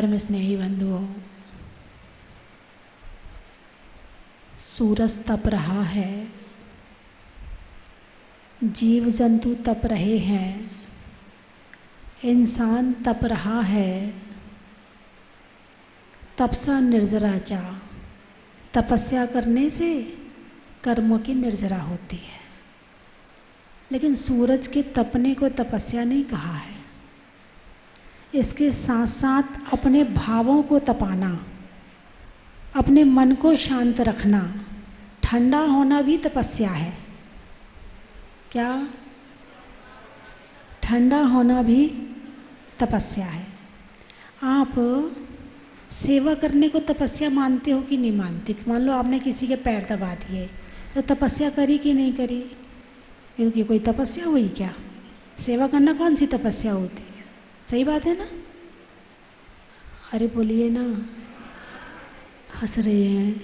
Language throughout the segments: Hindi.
धर्म स्नेही बंधुओं, सूरज तप रहा है, जीव जंतु तप रहे हैं, इंसान तप रहा है। तपसा निर्जराचा, तपस्या करने से कर्मों की निर्जरा होती है। लेकिन सूरज के तपने को तपस्या नहीं कहा है। इसके साथ साथ अपने भावों को तपाना, अपने मन को शांत रखना, ठंडा होना भी तपस्या है। क्या? ठंडा होना भी तपस्या है। आप सेवा करने को तपस्या मानते हो कि नहीं मानते? मान लो आपने किसी के पैर दबा दिए, तो तपस्या करी कि नहीं करी? क्योंकि कोई तपस्या हुई क्या? सेवा करना कौन सी तपस्या होती है? सही बात है ना? अरे बोलिए ना, हंस रहे हैं।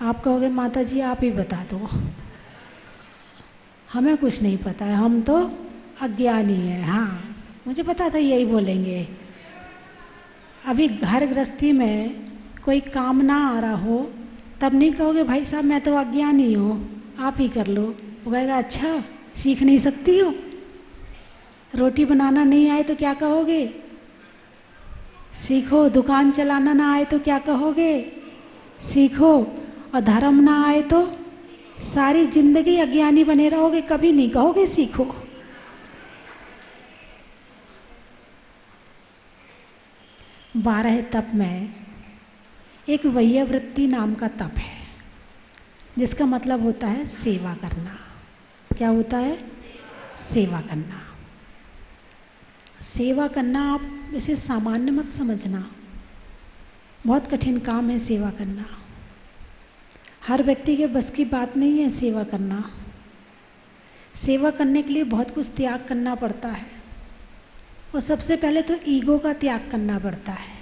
आप कहोगे माता जी आप ही बता दो, हमें कुछ नहीं पता है, हम तो अज्ञानी हैं। हाँ, मुझे पता था यही बोलेंगे। अभी घर गृहस्थी में कोई काम ना आ रहा हो तब नहीं कहोगे भाई साहब मैं तो अज्ञानी हूँ, आप ही कर लो। वो कहेगा अच्छा सीख नहीं सकती हो? रोटी बनाना नहीं आए तो क्या कहोगे? सीखो। दुकान चलाना ना आए तो क्या कहोगे? सीखो। और धर्म ना आए तो सारी जिंदगी अज्ञानी बने रहोगे, कभी नहीं कहोगे सीखो। बारह तप में एक वैयावृत्ति नाम का तप है, जिसका मतलब होता है सेवा करना। क्या होता है? सेवा करना। सेवा करना आप इसे सामान्य मत समझना, बहुत कठिन काम है सेवा करना। हर व्यक्ति के बस की बात नहीं है सेवा करना। सेवा करने के लिए बहुत कुछ त्याग करना पड़ता है, और सबसे पहले तो ईगो का त्याग करना पड़ता है।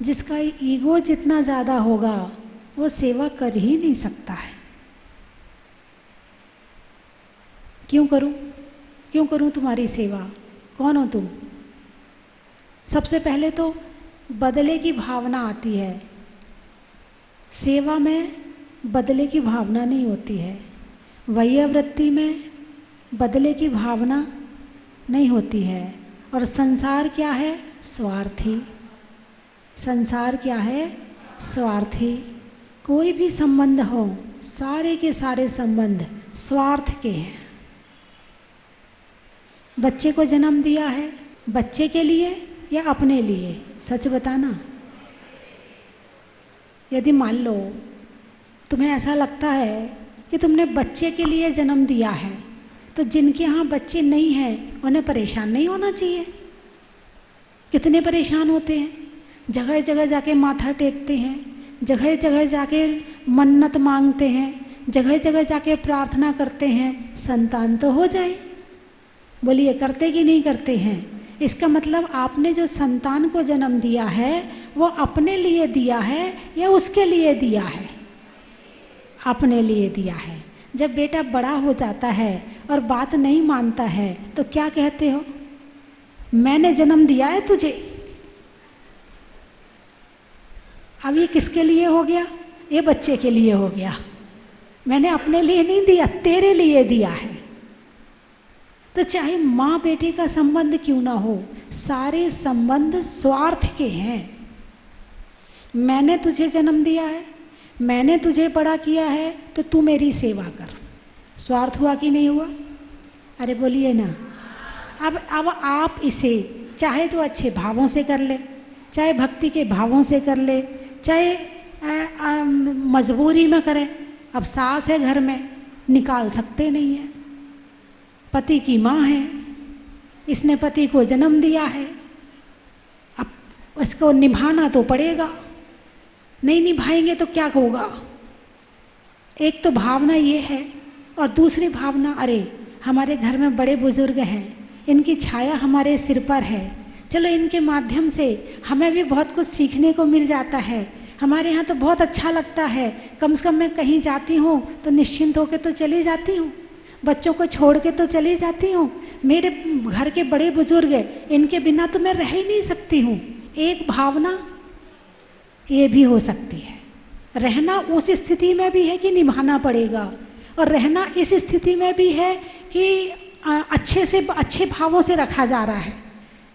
जिसका ईगो जितना ज़्यादा होगा वो सेवा कर ही नहीं सकता है। क्यों करूं? क्यों करूं तुम्हारी सेवा? कौन हो तुम? सबसे पहले तो बदले की भावना आती है। सेवा में बदले की भावना नहीं होती है, वैयावृत्ति में बदले की भावना नहीं होती है। और संसार क्या है? स्वार्थी। संसार क्या है? स्वार्थी। कोई भी संबंध हो, सारे के सारे संबंध स्वार्थ के हैं। बच्चे को जन्म दिया है बच्चे के लिए या अपने लिए? सच बताना। यदि मान लो तुम्हें ऐसा लगता है कि तुमने बच्चे के लिए जन्म दिया है, तो जिनके यहाँ बच्चे नहीं हैं उन्हें परेशान नहीं होना चाहिए। कितने परेशान होते हैं, जगह जगह जाके माथा टेकते हैं, जगह जगह जाके मन्नत मांगते हैं, जगह जगह जाके प्रार्थना करते हैं संतान तो हो जाए। बोलिए करते कि नहीं करते हैं? इसका मतलब आपने जो संतान को जन्म दिया है वो अपने लिए दिया है या उसके लिए दिया है? अपने लिए दिया है। जब बेटा बड़ा हो जाता है और बात नहीं मानता है तो क्या कहते हो? मैंने जन्म दिया है तुझे। अब ये किसके लिए हो गया? ये बच्चे के लिए हो गया। मैंने अपने लिए नहीं दिया, तेरे लिए दिया है। तो चाहे माँ बेटे का संबंध क्यों ना हो, सारे संबंध स्वार्थ के हैं। मैंने तुझे जन्म दिया है, मैंने तुझे बड़ा किया है, तो तू मेरी सेवा कर। स्वार्थ हुआ कि नहीं हुआ? अरे बोलिए ना। अब आप इसे चाहे तो अच्छे भावों से कर ले, चाहे भक्ति के भावों से कर ले, चाहे मजबूरी में करें। अब सास है घर में, निकाल सकते नहीं है। पति की माँ है, इसने पति को जन्म दिया है, अब इसको निभाना तो पड़ेगा। नहीं निभाएंगे तो क्या होगा? एक तो भावना ये है, और दूसरी भावना अरे हमारे घर में बड़े बुजुर्ग हैं, इनकी छाया हमारे सिर पर है, चलो इनके माध्यम से हमें भी बहुत कुछ सीखने को मिल जाता है। हमारे यहाँ तो बहुत अच्छा लगता है, कम से कम मैं कहीं जाती हूँ तो निश्चिंत होकर तो चली जाती हूँ, बच्चों को छोड़ के तो चली जाती हूँ। मेरे घर के बड़े बुजुर्ग, इनके बिना तो मैं रह ही नहीं सकती हूँ। एक भावना ये भी हो सकती है। रहना उस स्थिति में भी है कि निभाना पड़ेगा, और रहना इस स्थिति में भी है कि अच्छे से अच्छे भावों से रखा जा रहा है।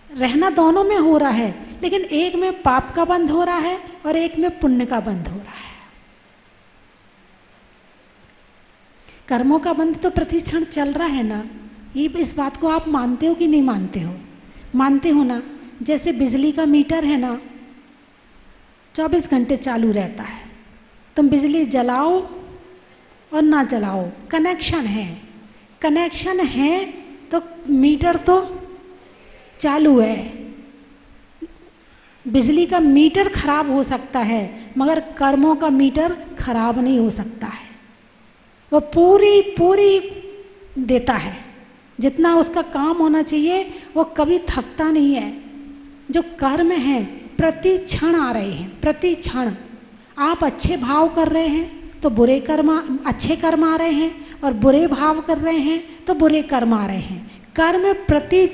रहना दोनों में हो रहा है, लेकिन एक में पाप का बंध हो रहा है और एक में पुण्य का बंध हो रहा है। कर्मों का बंध तो प्रतिक्षण चल रहा है ना। ये इस बात को आप मानते हो कि नहीं मानते हो? मानते हो ना। जैसे बिजली का मीटर है ना, 24 घंटे चालू रहता है। तुम बिजली जलाओ और ना जलाओ, कनेक्शन है। कनेक्शन है तो मीटर तो चालू है। बिजली का मीटर खराब हो सकता है, मगर कर्मों का मीटर खराब नहीं हो सकता है। वो पूरी देता है, जितना उसका काम होना चाहिए वो कभी थकता नहीं है। जो कर्म है प्रति क्षण आ रहे हैं, प्रति क्षण। आप अच्छे भाव कर रहे हैं तो बुरे कर्म, अच्छे कर्म आ रहे हैं, और बुरे भाव कर रहे हैं तो बुरे कर्म आ रहे हैं। कर्म प्रति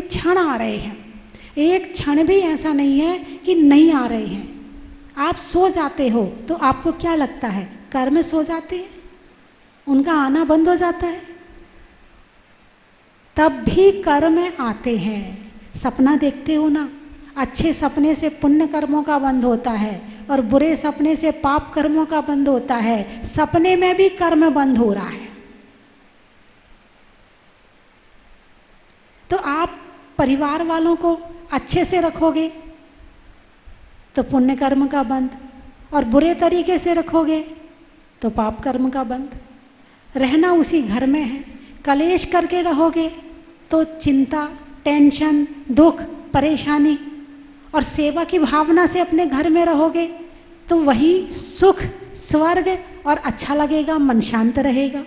क्षण आ रहे हैं। एक क्षण भी ऐसा नहीं है कि नहीं आ रहे हैं। आप सो जाते हो तो आपको क्या लगता है? कर्म सो जाते हैं, उनका आना बंद हो जाता है, तब भी कर्म आते हैं। सपना देखते हो ना, अच्छे सपने से पुण्य कर्मों का बंध होता है और बुरे सपने से पाप कर्मों का बंध होता है। सपने में भी कर्म बंद हो रहा है। तो आप परिवार वालों को अच्छे से रखोगे तो पुण्य कर्म का बंध, और बुरे तरीके से रखोगे तो पाप कर्म का बंध। रहना उसी घर में है। कलेश करके रहोगे तो चिंता, टेंशन, दुख, परेशानी, और सेवा की भावना से अपने घर में रहोगे तो वही सुख, स्वर्ग और अच्छा लगेगा, मन शांत रहेगा।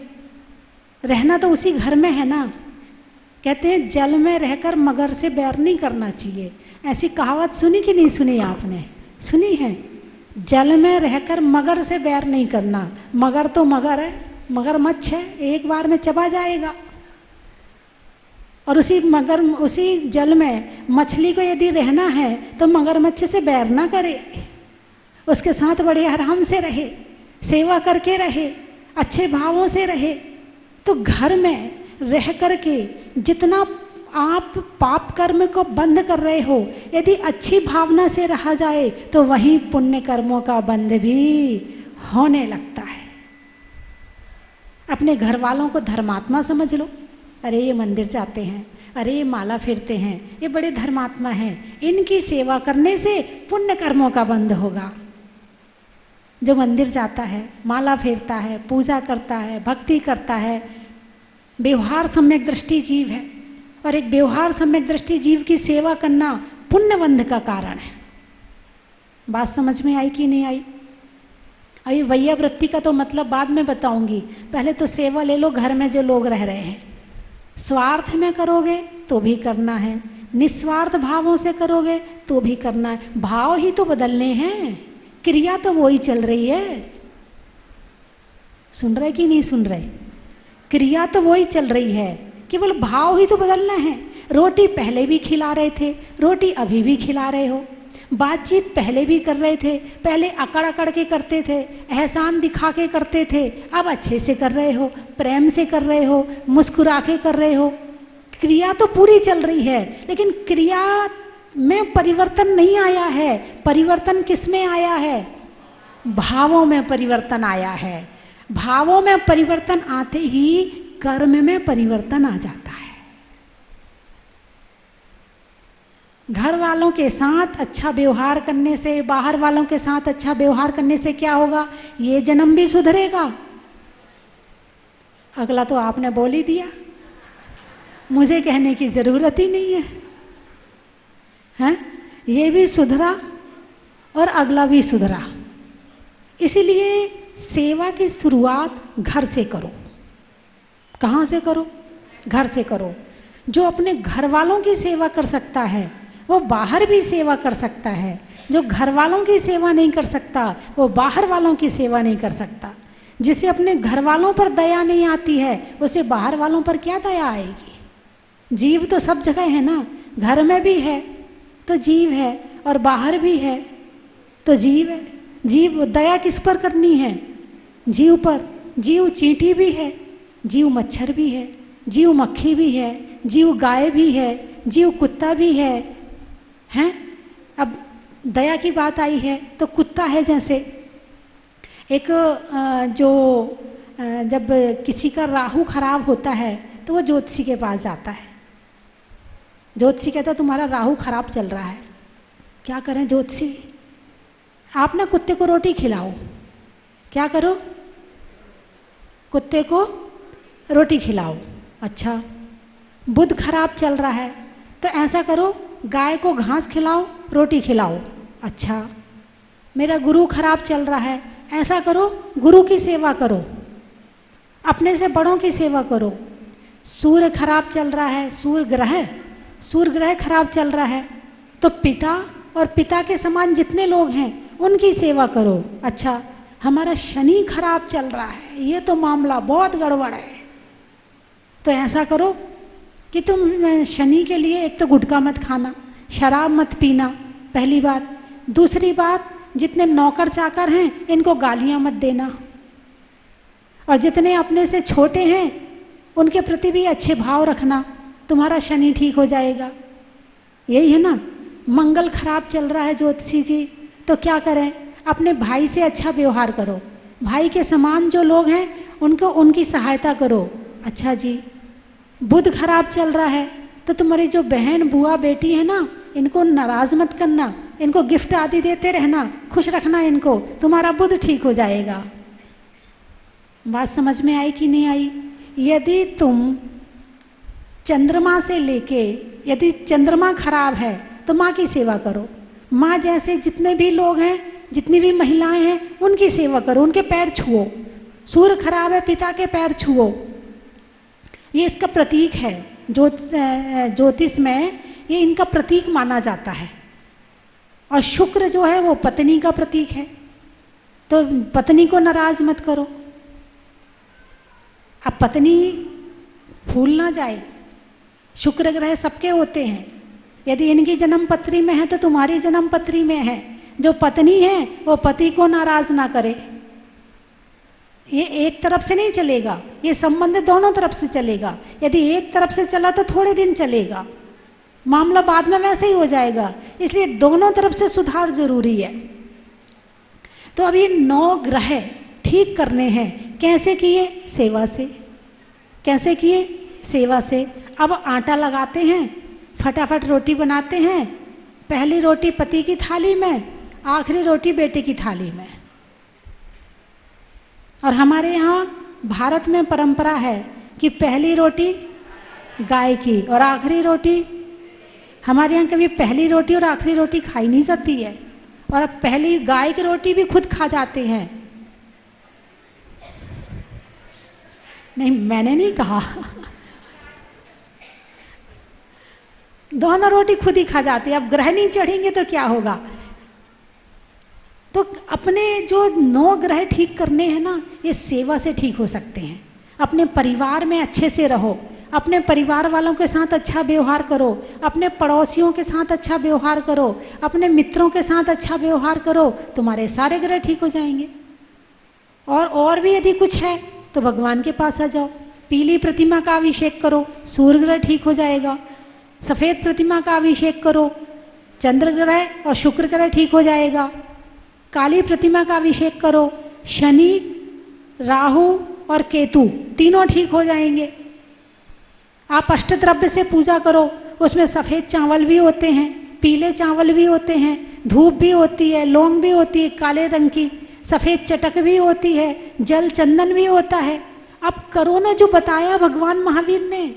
रहना तो उसी घर में है ना। कहते हैं जल में रहकर मगर से बैर नहीं करना चाहिए। ऐसी कहावत सुनी कि नहीं सुनी? आपने सुनी है? जल में रहकर मगर से बैर नहीं करना। मगर तो मगर है, मगरमच्छ है, एक बार में चबा जाएगा। और उसी जल में मछली को यदि रहना है तो मगरमच्छ से बैर ना करे, उसके साथ बड़े आराम से रहे, सेवा करके रहे, अच्छे भावों से रहे। तो घर में रह करके जितना आप पाप कर्म को बंद कर रहे हो, यदि अच्छी भावना से रहा जाए तो वहीं पुण्य कर्मों का बंध भी होने लगता है। अपने घर वालों को धर्मात्मा समझ लो। अरे ये मंदिर जाते हैं, अरे ये माला फेरते हैं, ये बड़े धर्मात्मा हैं, इनकी सेवा करने से पुण्य कर्मों का बंध होगा। जो मंदिर जाता है, माला फेरता है, पूजा करता है, भक्ति करता है, व्यवहार सम्यक दृष्टि जीव है, और एक व्यवहार सम्यक दृष्टि जीव की सेवा करना पुण्य बंध का कारण है। बात समझ में आई कि नहीं आई? अभी वैया वृत्ति का तो मतलब बाद में बताऊंगी, पहले तो सेवा ले लो। घर में जो लोग रह रहे हैं, स्वार्थ में करोगे तो भी करना है, निस्वार्थ भावों से करोगे तो भी करना है। भाव ही तो बदलने हैं, क्रिया तो वही चल रही है। सुन रहे कि नहीं सुन रहे? क्रिया तो वही चल रही है, केवल भाव ही तो बदलना है। रोटी पहले भी खिला रहे थे, रोटी अभी भी खिला रहे हो। बातचीत पहले भी कर रहे थे, पहले अकड़ अकड़ के करते थे, एहसान दिखा के करते थे, अब अच्छे से कर रहे हो, प्रेम से कर रहे हो, मुस्कुरा के कर रहे हो। क्रिया तो पूरी चल रही है, लेकिन क्रिया में परिवर्तन नहीं आया है। परिवर्तन किस में आया है? भावों में परिवर्तन आया है। भावों में परिवर्तन आते ही कर्म में परिवर्तन आ जाता है। घर वालों के साथ अच्छा व्यवहार करने से, बाहर वालों के साथ अच्छा व्यवहार करने से क्या होगा? ये जन्म भी सुधरेगा। अगला तो आपने बोल ही दिया, मुझे कहने की जरूरत ही नहीं है, हैं? ये भी सुधरा और अगला भी सुधरा। इसीलिए सेवा की शुरुआत घर से करो। कहाँ से करो? घर से करो। जो अपने घर वालों की सेवा कर सकता है वो बाहर भी सेवा कर सकता है। जो घर वालों की सेवा नहीं कर सकता वो बाहर वालों की सेवा नहीं कर सकता। जिसे अपने घर वालों पर दया नहीं आती है उसे बाहर वालों पर क्या दया आएगी? जीव तो सब जगह है ना, घर में भी है तो जीव है और बाहर भी है, तो जीव है। जीव दया किस पर करनी है? जीव पर। जीव चींटी भी है, जीव मच्छर भी है, जीव मक्खी भी है, जीव गाय भी है, जीव कुत्ता भी है, हैं? अब दया की बात आई है तो कुत्ता है, जैसे एक जब किसी का राहु खराब होता है तो वो ज्योतिषी के पास जाता है। ज्योतिषी कहता है तुम्हारा राहु खराब चल रहा है। क्या करें ज्योतिषी? आप ना कुत्ते को रोटी खिलाओ। क्या करो? कुत्ते को रोटी खिलाओ। अच्छा, बुध खराब चल रहा है तो ऐसा करो, गाय को घास खिलाओ, रोटी खिलाओ। अच्छा, मेरा गुरु खराब चल रहा है, ऐसा करो, गुरु की सेवा करो, अपने से बड़ों की सेवा करो। सूर्य खराब चल रहा है, सूर्य ग्रह खराब चल रहा है तो पिता और पिता के समान जितने लोग हैं उनकी सेवा करो। अच्छा, हमारा शनि खराब चल रहा है, ये तो मामला बहुत गड़बड़ है, तो ऐसा करो कि तुम शनि के लिए एक तो गुटखा मत खाना, शराब मत पीना, पहली बात। दूसरी बात, जितने नौकर चाकर हैं इनको गालियां मत देना, और जितने अपने से छोटे हैं उनके प्रति भी अच्छे भाव रखना, तुम्हारा शनि ठीक हो जाएगा। यही है ना। मंगल खराब चल रहा है ज्योतिषी जी, तो क्या करें? अपने भाई से अच्छा व्यवहार करो, भाई के समान जो लोग हैं उनको उनकी सहायता करो। अच्छा जी, बुध खराब चल रहा है तो तुम्हारी जो बहन बुआ बेटी है ना, इनको नाराज मत करना, इनको गिफ्ट आदि देते रहना, खुश रखना इनको, तुम्हारा बुध ठीक हो जाएगा। बात समझ में आई कि नहीं आई? यदि तुम चंद्रमा से लेके, यदि चंद्रमा खराब है तो माँ की सेवा करो। माँ जैसे जितने भी लोग हैं, जितनी भी महिलाएं हैं, उनकी सेवा करो, उनके पैर छुओ। सूर्य खराब है, पिता के पैर छुओ। ये इसका प्रतीक है। ज्योतिष में ये इनका प्रतीक माना जाता है। और शुक्र जो है वो पत्नी का प्रतीक है, तो पत्नी को नाराज मत करो। अब पत्नी भूल ना जाए, शुक्र ग्रह सबके होते हैं। यदि इनकी जन्म पत्री में है तो तुम्हारी जन्म पत्री में है। जो पत्नी है वो पति को नाराज ना करे। ये एक तरफ से नहीं चलेगा, ये संबंध दोनों तरफ से चलेगा। यदि एक तरफ से चला तो थोड़े दिन चलेगा, मामला बाद में वैसे ही हो जाएगा। इसलिए दोनों तरफ से सुधार जरूरी है। तो अब ये 9 ग्रह ठीक करने हैं। कैसे किए? सेवा से। कैसे किए? सेवा से। अब आटा लगाते हैं, फटाफट रोटी बनाते हैं। पहली रोटी पति की थाली में, आखिरी रोटी बेटे की थाली में। और हमारे यहाँ भारत में परंपरा है कि पहली रोटी गाय की और आखिरी रोटी, हमारे यहाँ कभी पहली रोटी और आखिरी रोटी खाई नहीं जाती है। और अब पहली गाय की रोटी भी खुद खा जाते हैं। नहीं, मैंने नहीं कहा दोनों रोटी खुद ही खा जाते हैं। अब ग्रह नहीं चढ़ेंगे तो क्या होगा? तो अपने जो 9 ग्रह ठीक करने हैं ना, ये सेवा से ठीक हो सकते हैं। अपने परिवार में अच्छे से रहो, अपने परिवार वालों के साथ अच्छा व्यवहार करो, अपने पड़ोसियों के साथ अच्छा व्यवहार करो, अपने मित्रों के साथ अच्छा व्यवहार करो, तुम्हारे सारे ग्रह ठीक हो जाएंगे। और भी यदि कुछ है तो भगवान के पास आ जाओ। पीली प्रतिमा का अभिषेक करो, सूर्य ग्रह ठीक हो जाएगा। सफ़ेद प्रतिमा का अभिषेक करो, चंद्र ग्रह और शुक्र ग्रह ठीक हो जाएगा। काली प्रतिमा का अभिषेक करो, शनि, राहु और केतु तीनों ठीक हो जाएंगे। आप अष्टद्रव्य से पूजा करो, उसमें सफ़ेद चावल भी होते हैं, पीले चावल भी होते हैं, धूप भी होती है, लौंग भी होती है काले रंग की, सफ़ेद चटक भी होती है, जल चंदन भी होता है। अब करो ना जो बताया भगवान महावीर ने,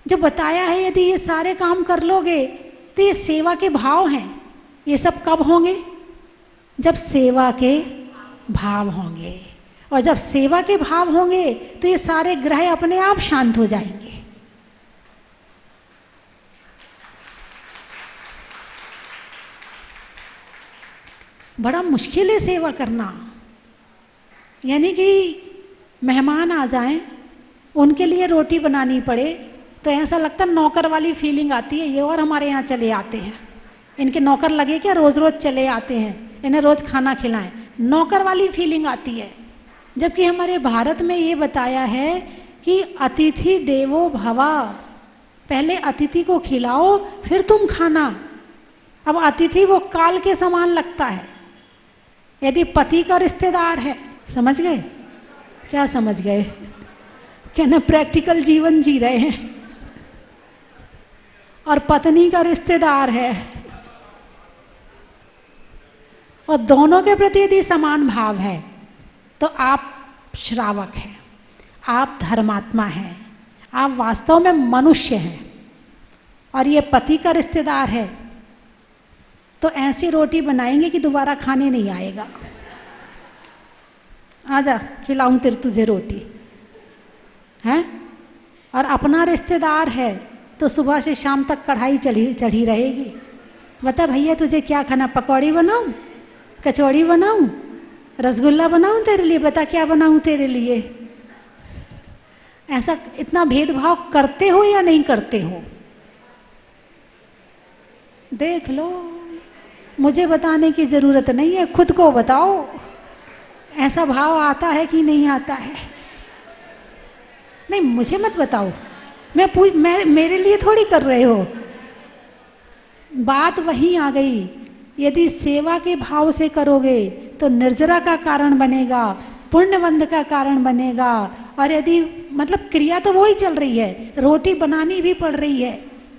जो बताया है। यदि ये सारे काम कर लोगे तो ये सेवा के भाव हैं। ये सब कब होंगे? जब सेवा के भाव होंगे। और जब सेवा के भाव होंगे तो ये सारे ग्रह अपने आप शांत हो जाएंगे। बड़ा मुश्किल है सेवा करना। यानी कि मेहमान आ जाएं, उनके लिए रोटी बनानी पड़े तो ऐसा लगता है नौकर वाली फीलिंग आती है। ये और हमारे यहाँ चले आते हैं, इनके नौकर लगे क्या रोज रोज चले आते हैं, इन्हें रोज खाना खिलाएं, नौकर वाली फीलिंग आती है। जबकि हमारे भारत में ये बताया है कि अतिथि देवो भवा, पहले अतिथि को खिलाओ फिर तुम खाना। अब अतिथि वो काल के समान लगता है। यदि पति का रिश्तेदार है, समझ गए क्या, समझ गए क्या ना, प्रैक्टिकल जीवन जी रहे हैं, और पत्नी का रिश्तेदार है, और दोनों के प्रति यदि समान भाव है तो आप श्रावक हैं, आप धर्मात्मा हैं, आप वास्तव में मनुष्य हैं। और ये पति का रिश्तेदार है तो ऐसी रोटी बनाएंगे कि दोबारा खाने नहीं आएगा। आजा खिलाऊं तुझे रोटी, हैं? और अपना रिश्तेदार है तो सुबह से शाम तक कढ़ाई चढ़ी रहेगी। बता भैया तुझे क्या खाना, पकौड़ी बनाऊं, कचौड़ी बनाऊं, रसगुल्ला बनाऊं तेरे लिए, बता क्या बनाऊं तेरे लिए। ऐसा इतना भेदभाव करते हो या नहीं करते हो? देख लो, मुझे बताने की जरूरत नहीं है, खुद को बताओ ऐसा भाव आता है कि नहीं आता है। नहीं मुझे मत बताओ, मैं मेरे लिए थोड़ी कर रहे हो। बात वहीं आ गई, यदि सेवा के भाव से करोगे तो निर्जरा का कारण बनेगा, पुण्यबंध का कारण बनेगा। और यदि मतलब क्रिया तो वही चल रही है, रोटी बनानी भी पड़ रही है,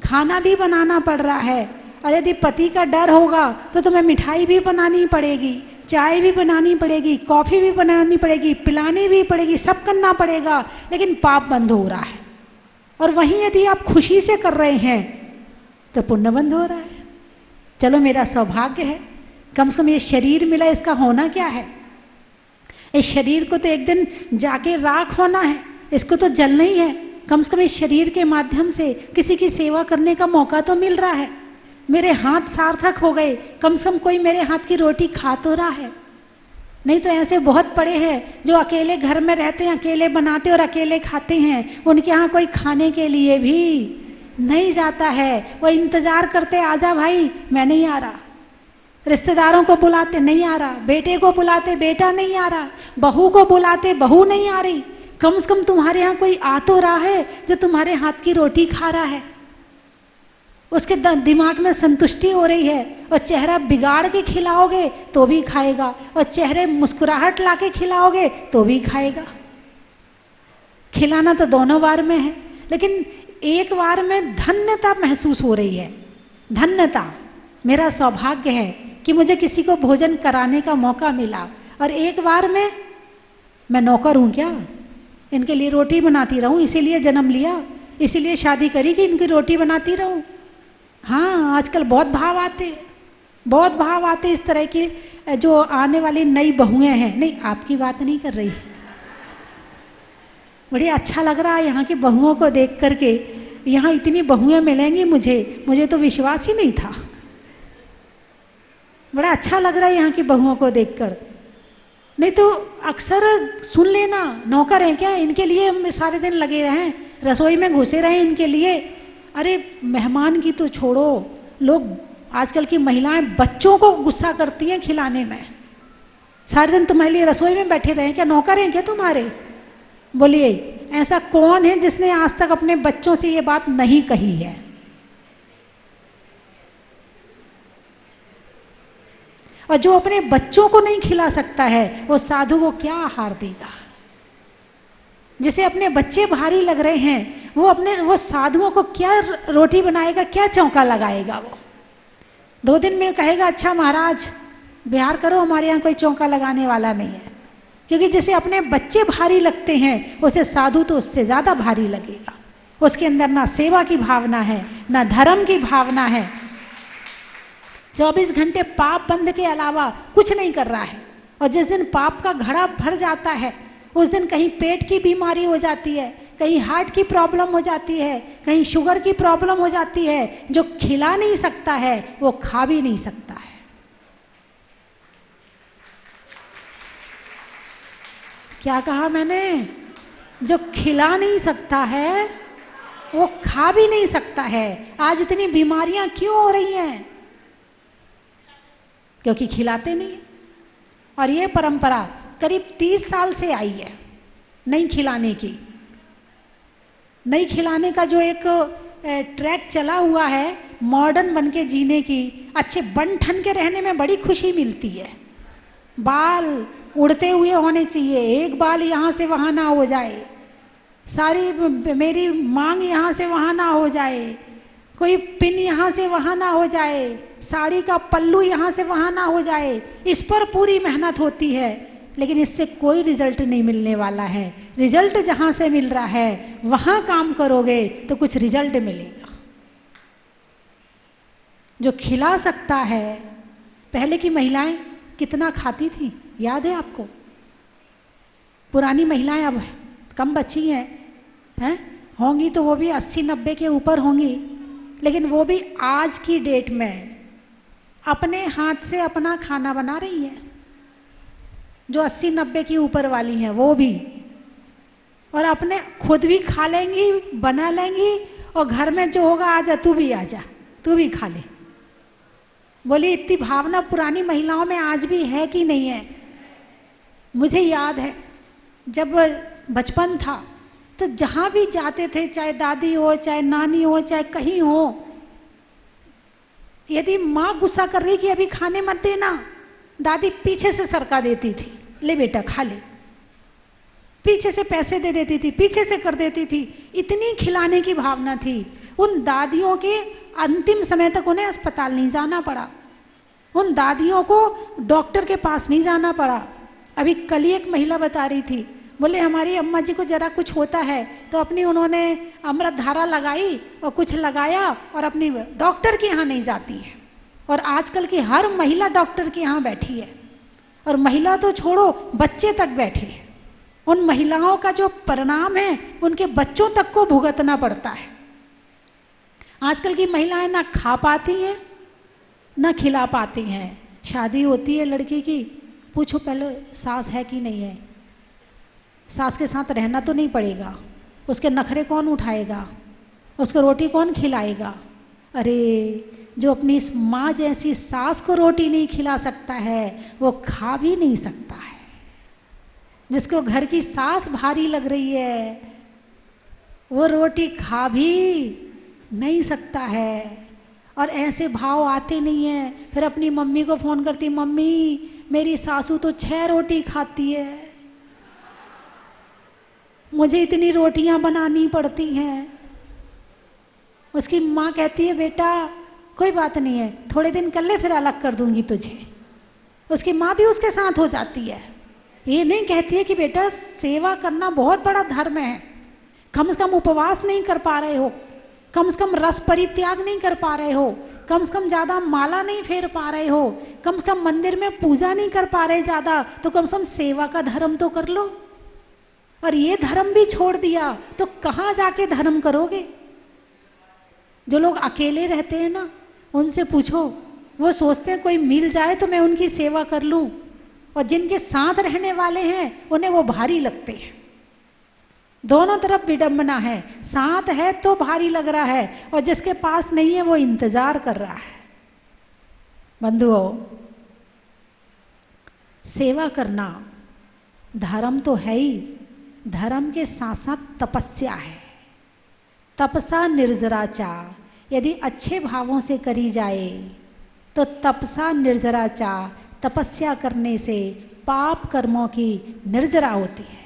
खाना भी बनाना पड़ रहा है। और यदि पति का डर होगा तो तुम्हें मिठाई भी बनानी पड़ेगी, चाय भी बनानी पड़ेगी, कॉफ़ी भी बनानी पड़ेगी, पिलानी भी पड़ेगी, सब करना पड़ेगा, लेकिन पाप बंद हो रहा है। और वहीं यदि आप खुशी से कर रहे हैं तो पुण्य बंद हो रहा है। चलो मेरा सौभाग्य है, कम से कम ये शरीर मिला, इसका होना क्या है? इस शरीर को तो एक दिन जाके राख होना है, इसको तो जलना ही है। कम से कम इस शरीर के माध्यम से किसी की सेवा करने का मौका तो मिल रहा है। मेरे हाथ सार्थक हो गए, कम से कम कोई मेरे हाथ की रोटी खा तो रहा है। नहीं तो ऐसे बहुत पड़े हैं जो अकेले घर में रहते हैं, अकेले बनाते और अकेले खाते हैं, उनके यहाँ कोई खाने के लिए भी नहीं जाता है। वो इंतजार करते, आजा भाई मैं नहीं आ रहा। रिश्तेदारों को बुलाते नहीं आ रहा, बेटे को बुलाते बेटा नहीं आ रहा, बहू को बुलाते बहू नहीं आ रही। कम से कम तुम्हारे यहाँ कोई आ तो रहा है जो तुम्हारे हाथ की रोटी खा रहा है, उसके दिमाग में संतुष्टि हो रही है। और चेहरा बिगाड़ के खिलाओगे तो भी खाएगा, और चेहरे मुस्कुराहट ला के खिलाओगे तो भी खाएगा। खिलाना तो दोनों बार में है, लेकिन एक बार में धन्यता महसूस हो रही है। धन्यता, मेरा सौभाग्य है कि मुझे किसी को भोजन कराने का मौका मिला। और एक बार में मैं नौकर हूँ क्या, इनके लिए रोटी बनाती रहूँ, इसीलिए जन्म लिया, इसीलिए शादी करी कि इनकी रोटी बनाती रहूँ। हाँ आजकल बहुत भाव आते, बहुत भाव आते इस तरह की जो आने वाली नई बहुएं हैं। नहीं आपकी बात नहीं कर रही, बड़ी अच्छा लग रहा है यहाँ की बहुओं को देख करके। यहाँ इतनी बहुएं मिलेंगी मुझे तो विश्वास ही नहीं था। बड़ा अच्छा लग रहा है यहाँ की बहुओं को देखकर। नहीं तो अक्सर सुन लेना, नौकर हैं क्या, इनके लिए हम सारे दिन लगे रहें, रसोई में घुसे रहें इनके लिए। अरे मेहमान की तो छोड़ो, लोग आजकल की महिलाएं बच्चों को गुस्सा करती हैं खिलाने में। सारे दिन तुम्हारे लिए रसोई में बैठे रहे, क्या नौकर हैं क्या तुम्हारे? बोलिए ऐसा कौन है जिसने आज तक अपने बच्चों से ये बात नहीं कही है? और जो अपने बच्चों को नहीं खिला सकता है वो साधु को क्या आहार देगा? जिसे अपने बच्चे भारी लग रहे हैं वो साधुओं को क्या रोटी बनाएगा, क्या चौका लगाएगा? वो 2 दिन में कहेगा अच्छा महाराज बिहार करो, हमारे यहाँ कोई चौका लगाने वाला नहीं है। क्योंकि जिसे अपने बच्चे भारी लगते हैं उसे साधु तो उससे ज़्यादा भारी लगेगा। उसके अंदर ना सेवा की भावना है, ना धर्म की भावना है। 24 घंटे पाप बंद के अलावा कुछ नहीं कर रहा है। और जिस दिन पाप का घड़ा भर जाता है उस दिन कहीं पेट की बीमारी हो जाती है, कहीं हार्ट की प्रॉब्लम हो जाती है, कहीं शुगर की प्रॉब्लम हो जाती है। जो खिला नहीं सकता है वो खा भी नहीं सकता है। क्या कहा मैंने? जो खिला नहीं सकता है वो खा भी नहीं सकता है। आज इतनी बीमारियां क्यों हो रही हैं? क्योंकि खिलाते नहीं है। और ये परंपरा करीब 30 साल से आई है, नहीं खिलाने की, नहीं खिलाने का जो एक ट्रैक चला हुआ है, मॉडर्न बन के जीने की, अच्छे बन ठन के रहने में बड़ी खुशी मिलती है। बाल उड़ते हुए होने चाहिए, एक बाल यहाँ से वहाँ ना हो जाए, सारी मेरी मांग यहाँ से वहाँ ना हो जाए, कोई पिन यहाँ से वहाँ ना हो जाए, साड़ी का पल्लू यहाँ से वहाँ ना हो जाए, इस पर पूरी मेहनत होती है, लेकिन इससे कोई रिजल्ट नहीं मिलने वाला है। रिजल्ट जहाँ से मिल रहा है वहाँ काम करोगे तो कुछ रिजल्ट मिलेगा। जो खिला सकता है, पहले की महिलाएं कितना खाती थी, याद है आपको? पुरानी महिलाएं अब कम बची हैं, होंगी तो वो भी 80-90 के ऊपर होंगी, लेकिन वो भी आज की डेट में अपने हाथ से अपना खाना बना रही है। जो 80-90 की ऊपर वाली हैं वो भी, और अपने खुद भी खा लेंगी, बना लेंगी, और घर में जो होगा आजा तू भी आजा, तू भी खा ले। बोली इतनी भावना पुरानी महिलाओं में आज भी है कि नहीं है? मुझे याद है जब बचपन था तो जहाँ भी जाते थे, चाहे दादी हो, चाहे नानी हो, चाहे कहीं हो, यदि माँ गुस्सा कर रही कि अभी खाने मत देना, दादी पीछे से सरका देती थी, ले बेटा खा ले, पीछे से पैसे दे देती थी, पीछे से कर देती थी। इतनी खिलाने की भावना थी। उन दादियों के अंतिम समय तक उन्हें अस्पताल नहीं जाना पड़ा, उन दादियों को डॉक्टर के पास नहीं जाना पड़ा। अभी कल ही एक महिला बता रही थी, बोले हमारी अम्मा जी को जरा कुछ होता है तो अपनी उन्होंने अमृत धारा लगाई और कुछ लगाया और अपनी डॉक्टर के यहाँ नहीं जाती है। और आजकल की हर महिला डॉक्टर के यहाँ बैठी है, और महिला तो छोड़ो बच्चे तक बैठे हैं। उन महिलाओं का जो परिणाम है उनके बच्चों तक को भुगतना पड़ता है। आजकल की महिलाएं ना खा पाती हैं ना खिला पाती हैं। शादी होती है लड़की की, पूछो पहले सास है कि नहीं है, सास के साथ रहना तो नहीं पड़ेगा, उसके नखरे कौन उठाएगा, उसको रोटी कौन खिलाएगा? अरे जो अपनी इस माँ जैसी सास को रोटी नहीं खिला सकता है वो खा भी नहीं सकता है। जिसको घर की सास भारी लग रही है वो रोटी खा भी नहीं सकता है। और ऐसे भाव आते नहीं हैं, फिर अपनी मम्मी को फ़ोन करती, मम्मी मेरी सासू तो 6 रोटी खाती है, मुझे इतनी रोटियां बनानी पड़ती हैं। उसकी माँ कहती है बेटा कोई बात नहीं है, थोड़े दिन कर ले फिर अलग कर दूंगी तुझे। उसकी माँ भी उसके साथ हो जाती है। ये नहीं कहती है कि बेटा सेवा करना बहुत बड़ा धर्म है, कम से कम उपवास नहीं कर पा रहे हो, कम से कम रस परित्याग नहीं कर पा रहे हो, कम से कम ज़्यादा माला नहीं फेर पा रहे हो, कम से कम मंदिर में पूजा नहीं कर पा रहे ज़्यादा, तो कम से कम सेवा का धर्म तो कर लो। और ये धर्म भी छोड़ दिया तो कहाँ जाके धर्म करोगे? जो लोग अकेले रहते हैं ना, उनसे पूछो, वो सोचते हैं कोई मिल जाए तो मैं उनकी सेवा कर लूँ, और जिनके साथ रहने वाले हैं उन्हें वो भारी लगते हैं। दोनों तरफ विडंबना है, साथ है तो भारी लग रहा है और जिसके पास नहीं है वो इंतजार कर रहा है। बंधुओं, सेवा करना धर्म तो है ही, धर्म के साथ साथ तपस्या है। तपसा निर्जराचा, यदि अच्छे भावों से करी जाए तो तपसा निर्जराचा, तपस्या करने से पाप कर्मों की निर्जरा होती है।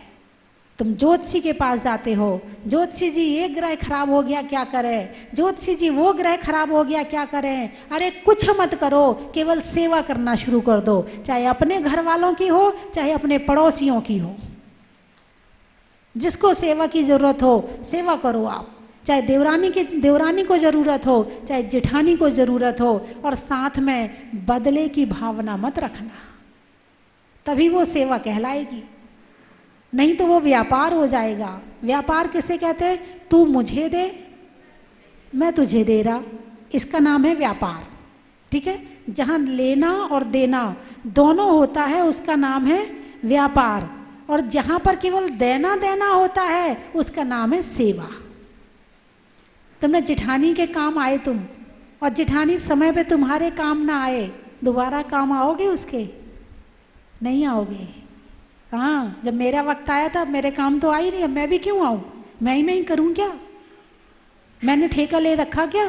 तुम ज्योतिषी के पास जाते हो, ज्योतिषी जी ये ग्रह खराब हो गया क्या करें, ज्योतिषी जी वो ग्रह खराब हो गया क्या करें। अरे कुछ मत करो, केवल सेवा करना शुरू कर दो, चाहे अपने घर वालों की हो चाहे अपने पड़ोसियों की हो। जिसको सेवा की जरूरत हो सेवा करो आप, चाहे देवरानी को जरूरत हो चाहे जेठानी को जरूरत हो, और साथ में बदले की भावना मत रखना, तभी वो सेवा कहलाएगी। नहीं तो वो व्यापार हो जाएगा। व्यापार किसे कहते हैं? तू मुझे दे मैं तुझे दे रहा, इसका नाम है व्यापार। ठीक है, जहाँ लेना और देना दोनों होता है उसका नाम है व्यापार, और जहाँ पर केवल देना देना होता है उसका नाम है सेवा। तुमने जिठानी के काम आए तुम, और जिठानी समय पे तुम्हारे काम ना आए, दोबारा काम आओगे उसके? नहीं आओगे। हाँ, जब मेरा वक्त आया था मेरे काम तो आ ही नहीं, अब मैं भी क्यों आऊँ? मैं ही करूँ क्या? मैंने ठेका ले रखा क्या?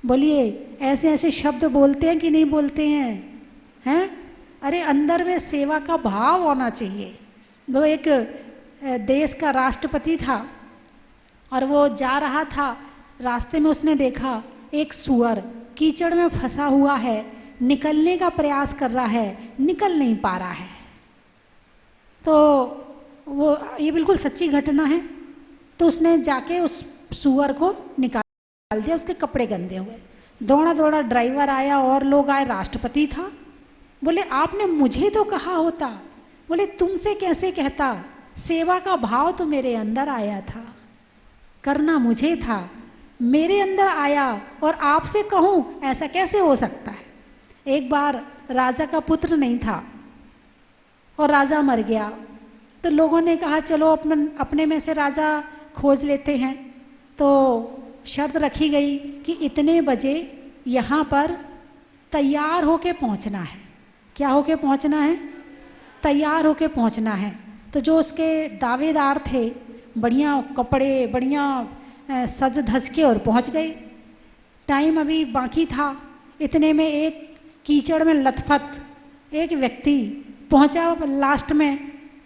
बोलिए, ऐसे ऐसे शब्द बोलते हैं कि नहीं बोलते हैं? हैं? अरे अंदर में सेवा का भाव होना चाहिए। वो एक देश का राष्ट्रपति था और वो जा रहा था, रास्ते में उसने देखा एक सूअर कीचड़ में फंसा हुआ है, निकलने का प्रयास कर रहा है, निकल नहीं पा रहा है। तो वो, ये बिल्कुल सच्ची घटना है, तो उसने जाके उस सूअर को निकाल दिया, उसके कपड़े गंदे हुए। दौड़ा दौड़ा ड्राइवर आया और लोग आए, राष्ट्रपति था। बोले आपने मुझे तो कहा होता। बोले तुमसे कैसे कहता, सेवा का भाव तो मेरे अंदर आया था, करना मुझे था, मेरे अंदर आया और आपसे कहूँ, ऐसा कैसे हो सकता है? एक बार राजा का पुत्र नहीं था और राजा मर गया, तो लोगों ने कहा चलो अपने में से राजा खोज लेते हैं। तो शर्त रखी गई कि इतने बजे यहाँ पर तैयार होके पहुँचना है। क्या होके पहुँचना है? तैयार होके पहुँचना है। तो जो उसके दावेदार थे, बढ़िया कपड़े, बढ़िया सज धज के और पहुँच गए। टाइम अभी बाकी था, इतने में एक कीचड़ में लथपथ एक व्यक्ति पहुँचा लास्ट में।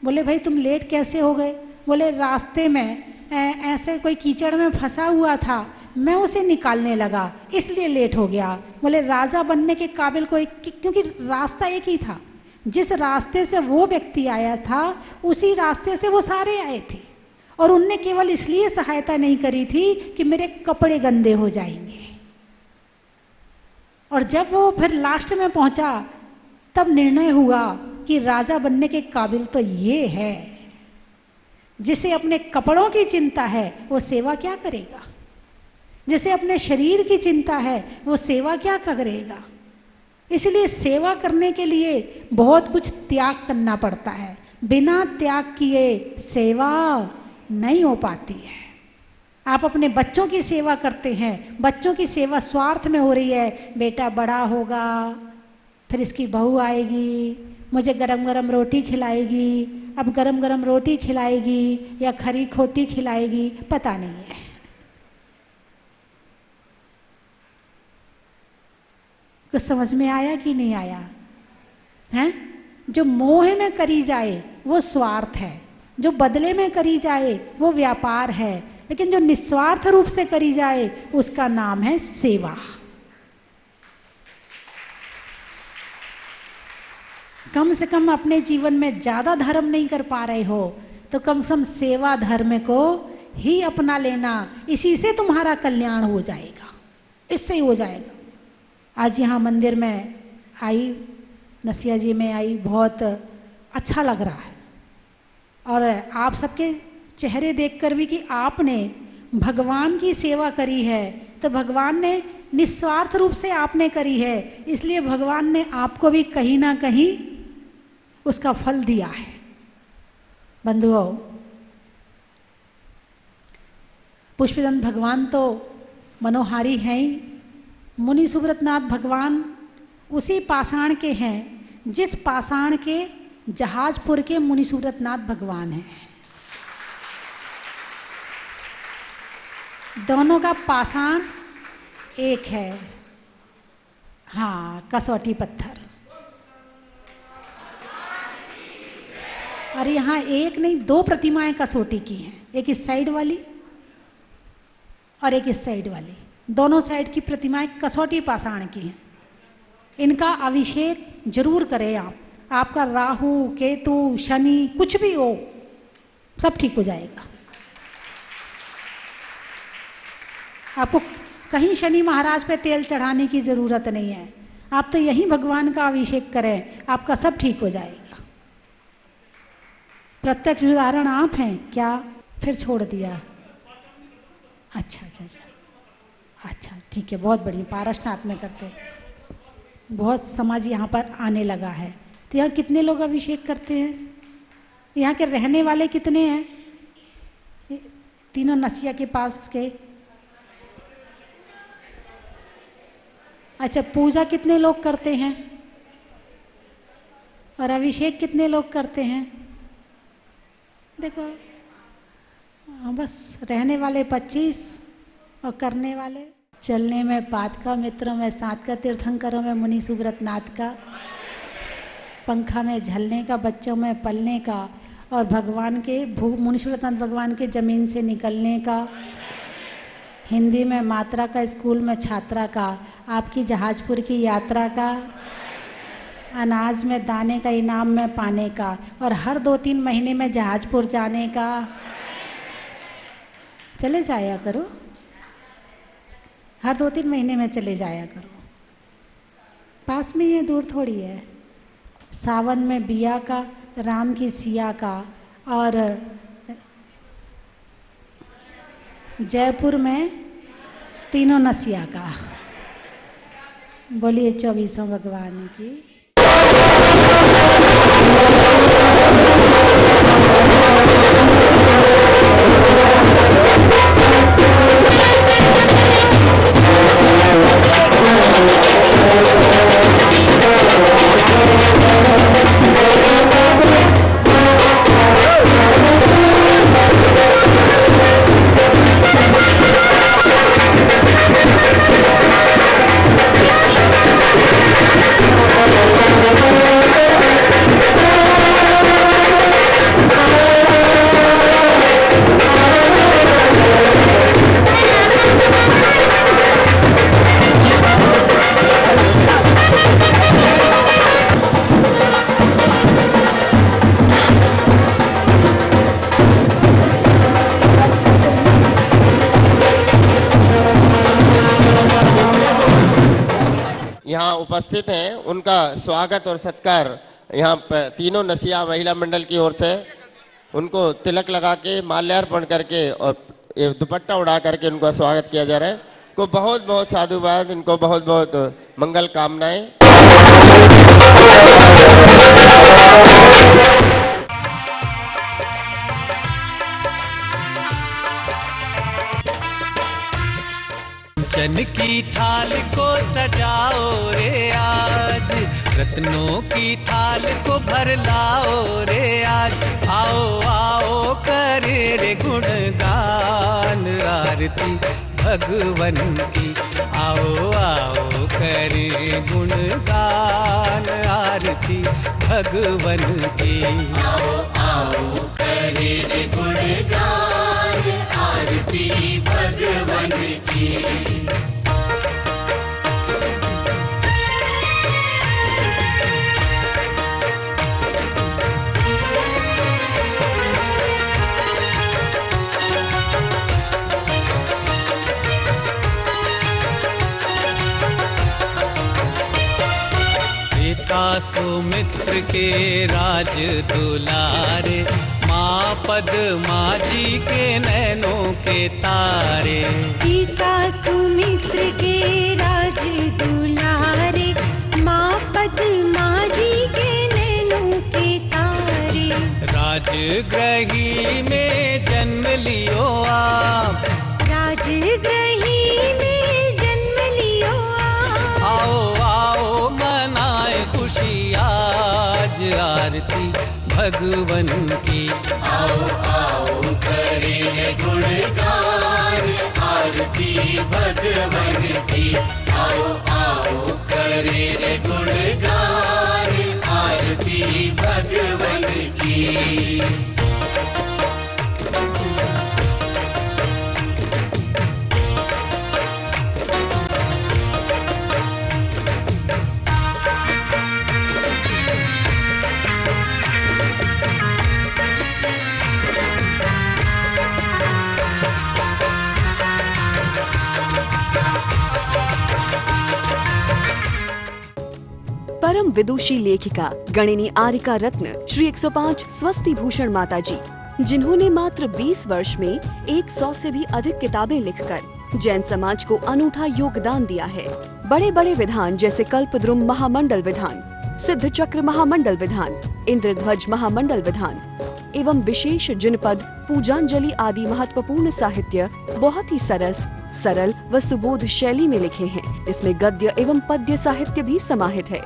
बोले भाई तुम लेट कैसे हो गए? बोले रास्ते में ऐसे कोई कीचड़ में फंसा हुआ था, मैं उसे निकालने लगा इसलिए लेट हो गया। बोले राजा बनने के काबिल कोई, क्योंकि रास्ता एक ही था, जिस रास्ते से वो व्यक्ति आया था उसी रास्ते से वो सारे आए थे, और उनने केवल इसलिए सहायता नहीं करी थी कि मेरे कपड़े गंदे हो जाएंगे। और जब वो फिर लास्ट में पहुंचा तब निर्णय हुआ कि राजा बनने के काबिल तो ये है, जिसे अपने कपड़ों की चिंता है वो सेवा क्या करेगा? जिसे अपने शरीर की चिंता है वो सेवा क्या करेगा? इसलिए सेवा करने के लिए बहुत कुछ त्याग करना पड़ता है। बिना त्याग किए सेवा नहीं हो पाती है। आप अपने बच्चों की सेवा करते हैं, बच्चों की सेवा स्वार्थ में हो रही है, बेटा बड़ा होगा, फिर इसकी बहू आएगी, मुझे गरम गरम रोटी खिलाएगी, अब गरम गरम रोटी खिलाएगी या खरी खोटी खिलाएगी, पता नहीं है। कुछ समझ में आया कि नहीं आया? हैं? जो मोह में करी जाए वो स्वार्थ है, जो बदले में करी जाए वो व्यापार है, लेकिन जो निस्वार्थ रूप से करी जाए उसका नाम है सेवा। कम से कम अपने जीवन में ज़्यादा धर्म नहीं कर पा रहे हो तो कम से कम सेवा धर्म को ही अपना लेना, इसी से तुम्हारा कल्याण हो जाएगा, इससे ही हो जाएगा। आज यहाँ मंदिर में आई, नसिया जी में आई, बहुत अच्छा लग रहा है। और आप सबके चेहरे देखकर भी कि आपने भगवान की सेवा करी है, तो भगवान ने निस्वार्थ रूप से आपने करी है, इसलिए भगवान ने आपको भी कहीं ना कहीं उसका फल दिया है। बंधुओं, पुष्पदंत भगवान तो मनोहारी हैं ही, मुनि सुब्रतनाथ भगवान उसी पाषाण के हैं जिस पाषाण के जहाजपुर के मुनि सुब्रतनाथ भगवान हैं। दोनों का पाषाण एक है। हाँ, कसौटी पत्थर। और यहाँ एक नहीं, दो प्रतिमाएं कसौटी की हैं, एक इस साइड वाली और एक इस साइड वाली। दोनों साइड की प्रतिमाएं कसौटी पाषाण की हैं। इनका अभिषेक जरूर करें आप। आपका राहु केतु शनि कुछ भी हो, सब ठीक हो जाएगा। आपको कहीं शनि महाराज पे तेल चढ़ाने की ज़रूरत नहीं है, आप तो यहीं भगवान का अभिषेक करें, आपका सब ठीक हो जाएगा। प्रत्यक्ष उदाहरण आप हैं क्या? फिर छोड़ दिया? अच्छा अच्छा अच्छा अच्छा, ठीक है, बहुत बढ़िया। पारसनाथ में करते हैं, बहुत समाज यहाँ पर आने लगा है। तो यहाँ कितने लोग अभिषेक करते हैं? यहाँ के रहने वाले कितने हैं? तीनों नसिया के पास के? अच्छा, पूजा कितने लोग करते हैं और अभिषेक कितने लोग करते हैं? देखो, बस रहने वाले 25 और करने वाले। चलने में पात का, मित्रों में सात का, तीर्थंकरों में मुनि सुब्रत नाथ का, पंखा में झलने का, बच्चों में पलने का, और भगवान के मुनि सुब्रत नाथ भगवान के जमीन से निकलने का। हिंदी में मात्रा का, स्कूल में छात्रा का, आपकी जहाजपुर की यात्रा का, अनाज में दाने का, इनाम में पाने का, और हर 2-3 महीने में जहाजपुर जाने का। चले जाया करो, हर 2-3 महीने में चले जाया करो, पास में ये, दूर थोड़ी है। सावन में बिया का, राम की सिया का, और जयपुर में तीनों नसिया का। बोलिए 24 भगवान की। यहाँ उपस्थित हैं, उनका स्वागत और सत्कार यहाँ तीनों नसिया महिला मंडल की ओर से उनको तिलक लगा के, माल्यार्पण करके और दुपट्टा उड़ा करके उनका स्वागत किया जा रहा है। को बहुत बहुत साधुवाद, इनको बहुत बहुत मंगल कामनाएं। चन की थाल को सजाओ रे आज, रत्नों की थाल को भर लाओ रे आज। आओ आओ करे रे गुणगान आरती भगवन की। आओ आओ करे गुणगान आरती भगवन की। आओ आओ करे रे गुणगान आरती भगवन की। सुमित्र के राज दुलारे, माँ पद्मा जी के नैनों के तारे। पिता सुमित्र के राज दुलारे, माँ पद्मा जी के नैनों के तारे। राजगृही में जन्म लियो आप, राजगृही में जन्म लियो आप। आओ आओ मनाए खुशी आज आरती भगवन की। आओ आओ करे गुणगान आरती भगवन की। आओ आओ करे गुणगान आरती भगवन की। परम विदुषी लेखिका गणिनी आरिका रत्न श्री 105 स्वस्ति भूषण माता जी, जिन्होंने मात्र 20 वर्ष में 100 से भी अधिक किताबें लिखकर जैन समाज को अनूठा योगदान दिया है। बड़े बड़े विधान जैसे कल्पद्रुम महामंडल विधान, सिद्ध चक्र महामंडल विधान, इंद्रध्वज महामंडल विधान एवं विशेष जिनपद, पूजांजलि आदि महत्वपूर्ण साहित्य बहुत ही सरस, सरल व सुबोध शैली में लिखे हैं, जिसमें गद्य एवं पद्य साहित्य भी समाहित है।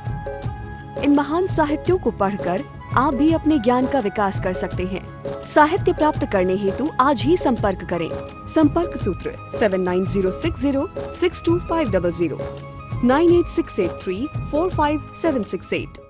इन महान साहित्यों को पढ़कर आप भी अपने ज्ञान का विकास कर सकते हैं। साहित्य प्राप्त करने हेतु आज ही संपर्क करें। संपर्क सूत्र 7906062500 98683456768।